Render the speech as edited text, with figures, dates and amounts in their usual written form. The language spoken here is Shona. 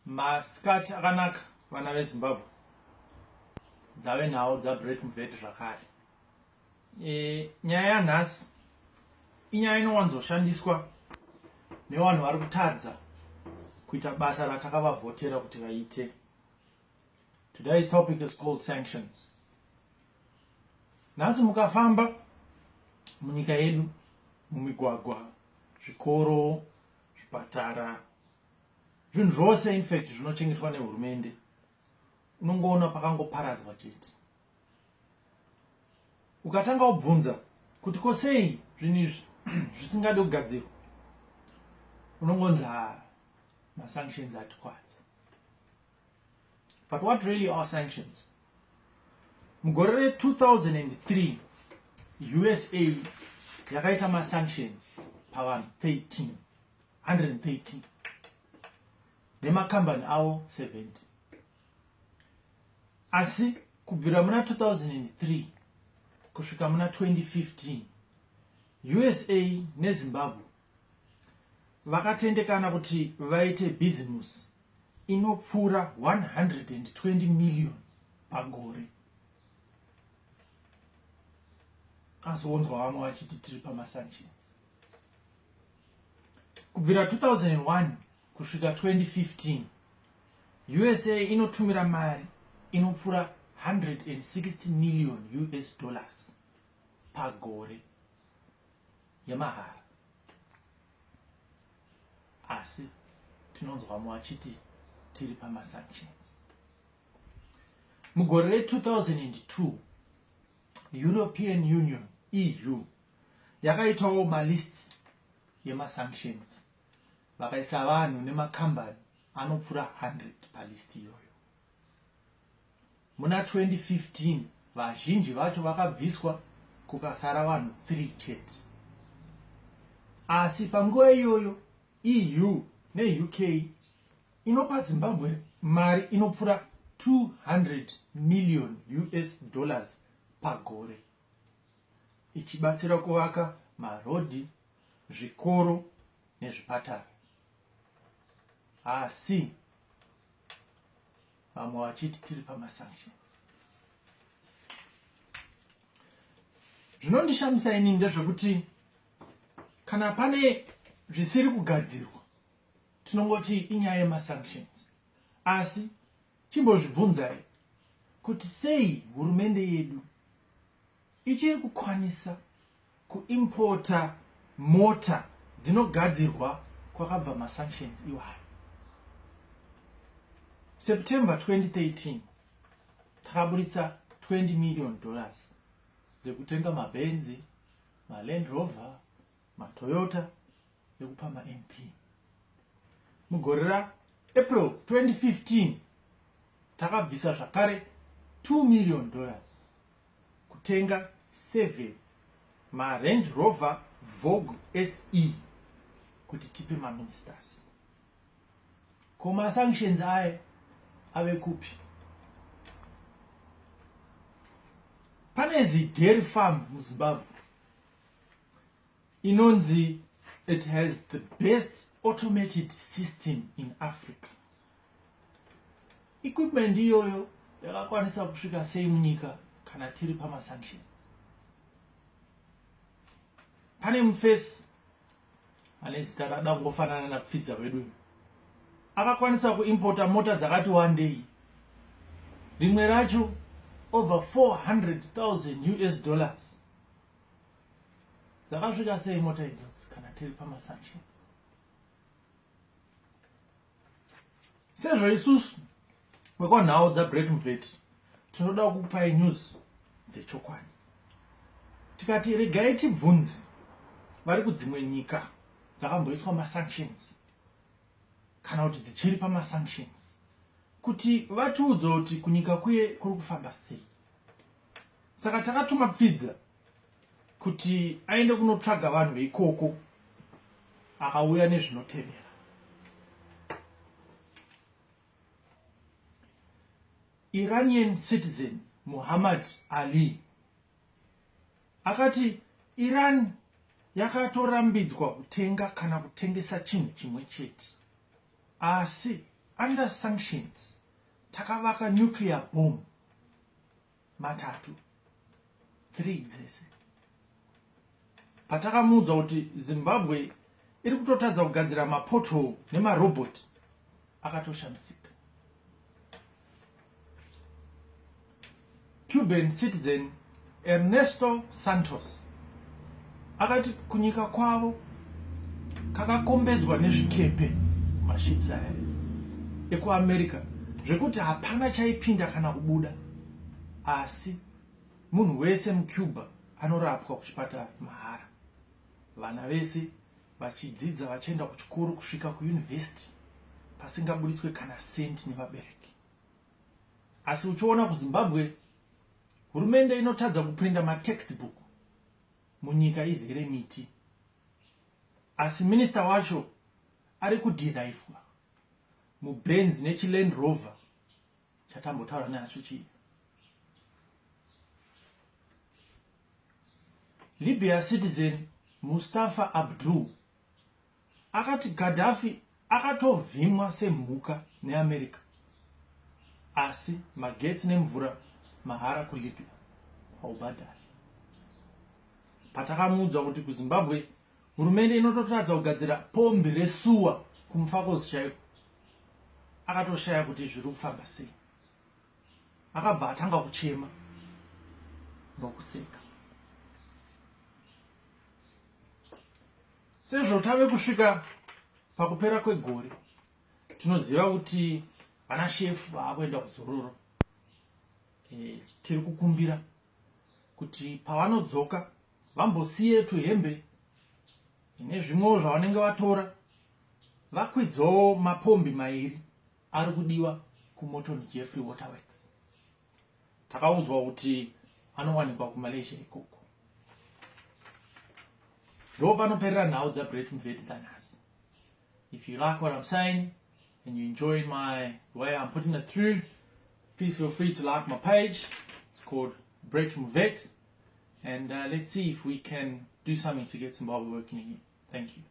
Masikati akanaka vana veZimbabwe dzave nhau dzaBreak Mvete zvakare. Nyaya yanhasi inyaya inowanzoshandiswa nevanhu vari kutadza kuita basa ratakavavhotera kuti vaite. Today's topic is called Sanctions. Nhasi mukafamba munyika yedu, mumigwagwa, zvikoro, zvipatara, zvinhu zvose in fact zvinochengetwa nehurumende, unongoona pakangoparadzwa chete. Ukatanga kubvunza kuti kosei zvinhu izvi zvisingade kugadzirwa, unongonzi masanctions atikwadza. But what really are sanctions? Mugore 2003 USA yakaita masanctions pavanhu 113 nemakambani avo 70. Asi kubvira muna 2003 kusvika muna 2015 USA neZimbabwe vakatendekana kuti vaite business inopfuura 120 million pagore. Azonzwa vamwe vachiti tiri pamasanctions. Kubvira 2001 kusvika 2015 USA inotumira mari inopfuura 160 million US dollars pagore yemahara. Asi tinonzwa vamwe vachiti tiri pamasanctions. Mugore 2002 European Union EU yakaitawo malists yemasanctions, vakaisa vanhu nemakambani anopfuura 100 palist iyoyo. Muna 2015 vazhinji vacho vakabviswa, kukasara vanhu 3 chete. Asi panguva iyoyo EU neUK inopa Zimbabwe mari inopfuura 200 million US dollars pagore, ichibatsira kuvaka marodhi, zvikoro nezvipatara. Asi vamwe vachiti tiri pamasanctions. Zvinondishamisa inini ndezvekuti kana pane zvisiri kugadzirwa tinongoti inyaya yemasanctions. Asi chimbozvibvunzai kuti sei hurumende yedu ichiri kukwanisa kuimpota mota dzinogadzirwa kwakabva masanctions iwayo. September 2013 takaburitsa 20 million dollars dzekutenga mabenzi, maLand Rover, maToyota ekupa maMP. Mugore raApril 2015 takabvisa zvakare 2 million dollars kutenga 7 maRange Rover Vogue SE kuti tipe maministers. Koma sanctions aya ave kupi? Pane dairy farm muZimbabwe inonzi it has the best automated system in Africa. Equipment iyoyo yakakwanisa kusvika sei munyika kana tiri pamasanctions? Pane mufesi ane zita radangofanana napfidza wedu akakwanisa kuimpota mota dzakati one day, rimwe racho over 400,000 US dollars. Dzakasvika sei mota idzodzo kana tiri pamasanctions? Sezvo isusu wekwanhau dzaBreak Mvete tinoda kukupai news dzechokwadi. Tikati regai tibvunze vari kudzimwe nyika dzakamboiswa masanctions kana kuti dzichiri pamasanctions kuti vatiudze kuti kunyika kuye kuri kufamba sei. Saka takatuma pfidza kuti aende kunotsvaga vanhu veikoko, akauya nezvinotevera. Iranian citizen Muhammad Ali akati Iran yakatorambidzwa kutenga kana kutengesa chinhu chimwe chete, asi under sanctions takavaka nuclear bomb matatu 3 dzese. Patakamuudza kuti Zimbabwe iri kutotadza kugadzira mapoto nemarobot, akatoshamisika. Cuban citizen Ernesto Santos akati kunyika kwavo kakakombedzwa nezvikepe maships aya ekuAmerica zvekuti hapana chaipinda kana kubuda, asi munhu wese muCuba anorapwa kuchipatara mahara. Vana vese vachidzidza vachienda kuchikoro kusvika kuuniversity pasingabuditswe kana senti nevabereki. Asi uchiona kuZimbabwe hurumende inotadza kuprinda matextbook munyika izere miti, asi minista wacho ari kudhiraifwa muBenz nechiLand Rover chatambotaura nacho chiya. Libya citizen Mustafa Abdul akati Gaddafi akatovhimwa semhuka neAmerica, asi magetsi nemvura mahara kuLibya haubhadhari. Patakamuudza kuti kuZimbabwe hurumende inototadza kugadzira pombi resuwa kumufakozi chaiko, akatoshaya kuti zviri kufamba sei. Akabva atanga kuchema ndokuseka. Sezvo tave kusvika pakupera kwegore, tinoziva kuti vana shefu vaakuenda kuzororo. Tiri kukumbira kuti pavanodzoka vambosiye tuhembe nezvimwewo zvavanenge vatora, vakwidzawo mapombi mairi ari kudiwa kuMorton Jeffrey Waterworks. Takaudzwa kuti anowanikwa kuMalaysia ikoko. Ndo panoperera nhau dzaBrett Mveti dzanhasi. If you like what I'm saying and you enjoy the way I'm putting it through, please feel free to like my page. It's called Brett Mveti, and let's see if we can do something to get Zimbabwe working again. Thank you.